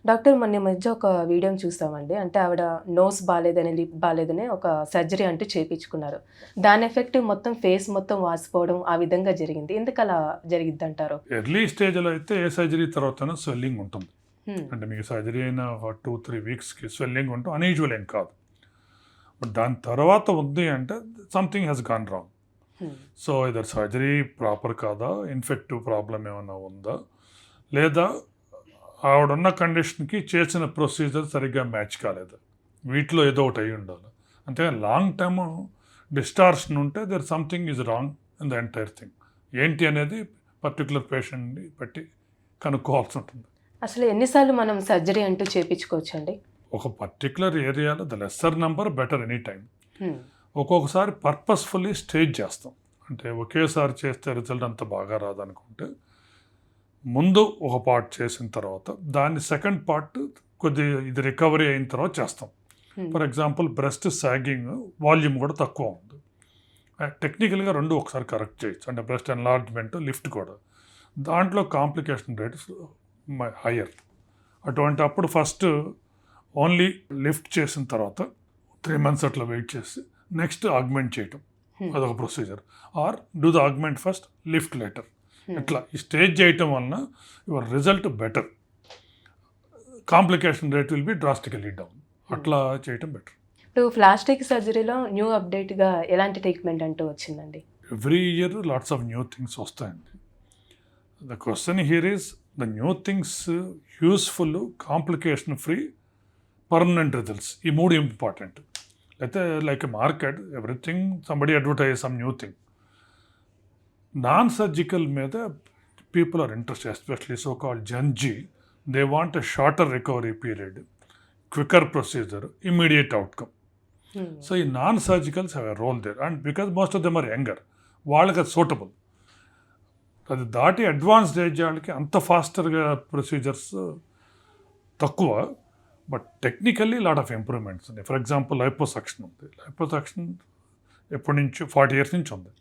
Doctor మొన్న ఈ మధ్య ఒక వీడియోని చూసామండి. అంటే ఆవిడ నోస్ బాలేదని, లిప్ బాలేదని ఒక సర్జరీ అంటూ చేపించుకున్నారు. దాని ఎఫెక్ట్ మొత్తం ఫేస్ మొత్తం వాసిపోవడం ఆ విధంగా జరిగింది. ఎందుకలా జరిగిద్దంటారు? ఎర్లీ స్టేజ్లో అయితే ఏ సర్జరీ తర్వాతనో స్వెల్లింగ్ ఉంటుంది. హ్మ్. అంటే మీకు సర్జరీ అయిన 2-3 వీక్స్కి స్వెల్లింగ్ ఉంటాం అన్యూజువల్ ఏం కాదు. బట్ దాని తర్వాత ఉంది అంటే something has gone wrong. So either surgery proper కాదా, ఇన్ఫెక్టివ్ ప్రాబ్లం ఏమైనా ఉందా, లేదా ఆవిడున్న కండిషన్కి చేసిన ప్రొసీజర్ సరిగ్గా మ్యాచ్ కాలేదు, వీటిలో ఏదో ఒకటి అయి ఉండాలి. అంతేగాని లాంగ్ టర్మ్ డిస్టార్షన్ ఉంటే there something is wrong in the entire thing. ఏంటి అనేది పర్టికులర్ పేషెంట్ని బట్టి కనుక్కోవాల్సి ఉంటుంది. అసలు ఎన్నిసార్లు మనం సర్జరీ అంటూ చేపించుకోవచ్చండి? ఒక పర్టికులర్ ఏరియాలో the lesser number better any time. ఒక్కొక్కసారి పర్పస్ఫుల్లీ స్టేజ్ చేస్తాం. అంటే ఒకేసారి చేస్తే రిజల్ట్ అంత బాగా రాదనుకుంటే ముందు ఒక పార్ట్ చేసిన తర్వాత దాన్ని సెకండ్ పార్ట్ కొద్దిగా ఇది రికవరీ అయిన తర్వాత చేస్తాం. For example breast sagging volume కూడా తక్కువ ఉంది, టెక్నికల్గా రెండు ఒకసారి కరెక్ట్ చేయొచ్చు. అంటే బ్రెస్ట్ ఎన్లార్జ్మెంట్, లిఫ్ట్ కూడా, దాంట్లో కాంప్లికేషన్ రేట్ హయ్యర్. అటువంటి అప్పుడు ఫస్ట్ ఓన్లీ లిఫ్ట్ చేసిన తర్వాత 3 months అట్లా వెయిట్ చేసి నెక్స్ట్ ఆగ్మెంట్ చేయటం, అదొక procedure. Or do the augment first, lift later. ఇట్లా ఈ స్టేజ్ చేయటం వలన your result better, complication rate will be drastically down. అట్లా చేయటం బెటర్. ఇప్పుడు ప్లాస్టిక్ సర్జరీలో న్యూ అప్డేట్గా ఎలాంటి ట్రీట్మెంట్ అంటూ వచ్చిందండి? Every year lots of new things వస్తాయండి. The question here is the new things useful, complication free, permanent results. ఈ మూడు important. అయితే like a market, everything somebody advertise some new thing. Non surgical మీద people are interested, especially so called Gen Z. They want a shorter recovery period, quicker procedure, immediate outcome. So ఈ non surgicals have a role there, and because most of them are younger, వాళ్ళకి అది suitable. అది దాటి advanced age వాళ్ళకి అంత ఫాస్టర్గా procedures తక్కువ, but technically lot of improvements ఉన్నాయి. ఫర్ ఎగ్జాంపుల్ లైపోసక్షన్ ఉంది. లైపోసక్షన్ ఎప్పటి నుంచి 40 years నుంచి ఉంది.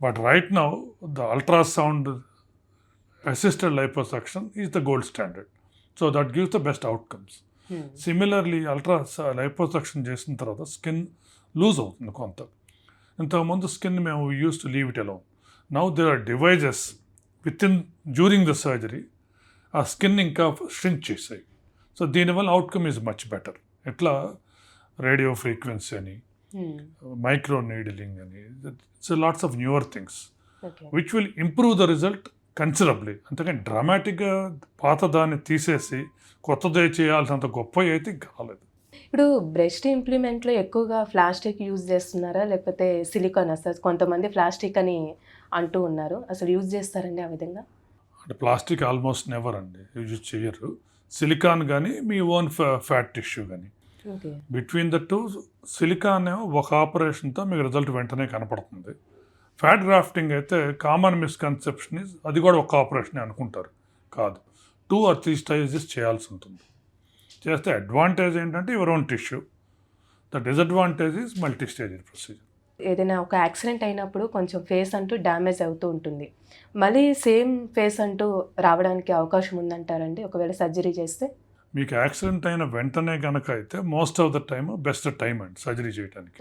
But right now the ultrasound assisted liposuction is the gold standard. So that gives the best outcomes. Similarly liposuction చేసిన తర్వాత స్కిన్ లూజ్ అవుతుంది కొంత. ఇంతకుముందు స్కిన్ మేము use to leave it alone. Now there are devices during the surgery ఆ skin ఇంకా shrink చేసాయి. So దీనివల్ల అవుట్కమ్ ఈజ్ మచ్ బెటర్. ఎట్లా రేడియో ఫ్రీక్వెన్సీ అని, మైక్రో నీడిలింగ్ అని, it's lots of newer things which will improve the result considerably. అంతేకాని డ్రామాటిక్గా పాత దాన్ని తీసేసి కొత్తదే చేయాల్సినంత గొప్ప అయితే కాలేదు. ఇప్పుడు బ్రెస్ట్ ఇంప్లిమెంట్లో ఎక్కువగా ప్లాస్టిక్ యూజ్ చేస్తున్నారా, లేకపోతే సిలికాన్? అసలు కొంతమంది ప్లాస్టిక్ అని అంటూ ఉన్నారు, అసలు యూజ్ చేస్తారండి ఆ విధంగా? అంటే ప్లాస్టిక్ ఆల్మోస్ట్ నెవర్ అండి యూజ్ చేయరు. సిలికాన్ కానీ మీ ఓన్ ఫ్యాట్ టిష్యూ కానీ, బిట్వీన్ ద టూ సిలికాన్ ఒక ఆపరేషన్తో మీకు రిజల్ట్ వెంటనే కనపడుతుంది. ఫ్యాట్ గ్రాఫ్టింగ్ అయితే కామన్ మిస్కన్సెప్షన్ ఇస్ అది కూడా ఒక ఆపరేషన్ అనుకుంటారు, కాదు, 2 or 3 stages చేయాల్సి ఉంటుంది. చేస్తే అడ్వాంటేజ్ ఏంటంటే your own tissue, the disadvantage is multi stage procedure. ఏదైనా ఒక యాక్సిడెంట్ అయినప్పుడు కొంచెం ఫేస్ అంటూ డ్యామేజ్ అవుతూ ఉంటుంది, మళ్ళీ సేమ్ ఫేస్ అంటూ రావడానికి అవకాశం ఉందంటారండి ఒకవేళ సర్జరీ చేస్తే? మీకు యాక్సిడెంట్ అయిన వెంటనే కనుక అయితే most of the time best time అండి సర్జరీ చేయడానికి.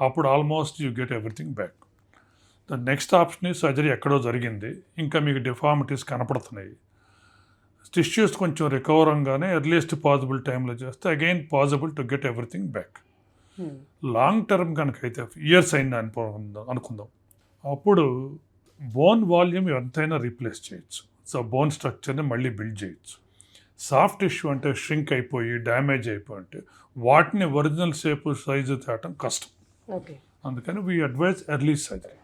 అప్పుడు almost you get everything back. The next option ఈ సర్జరీ ఎక్కడో జరిగింది, ఇంకా మీకు డిఫార్మిటీస్ కనపడుతున్నాయి, టిష్యూస్ కొంచెం రికవర్ అవగానే ఎర్లియస్ట్ పాసిబుల్ టైంలో చేస్తే again possible to get everything back. Long term కనుక అయితే ఇయర్స్ అయింది అనుకుందాం, అప్పుడు బోన్ వాల్యూమ్ ఎంతైనా రీప్లేస్ చేయొచ్చు. సో బోన్ స్ట్రక్చర్ని మళ్ళీ బిల్డ్ చేయొచ్చు. సాఫ్ట్ టిష్యూ అంటే ష్రింక్ అయిపోయి డ్యామేజ్ అయిపోయి ఉంటే వాటిని ఒరిజినల్ షేప్ సైజు తేవటం కష్టం. అందుకని వీ అడ్వైజ్ ఎర్లీ సర్జరీ.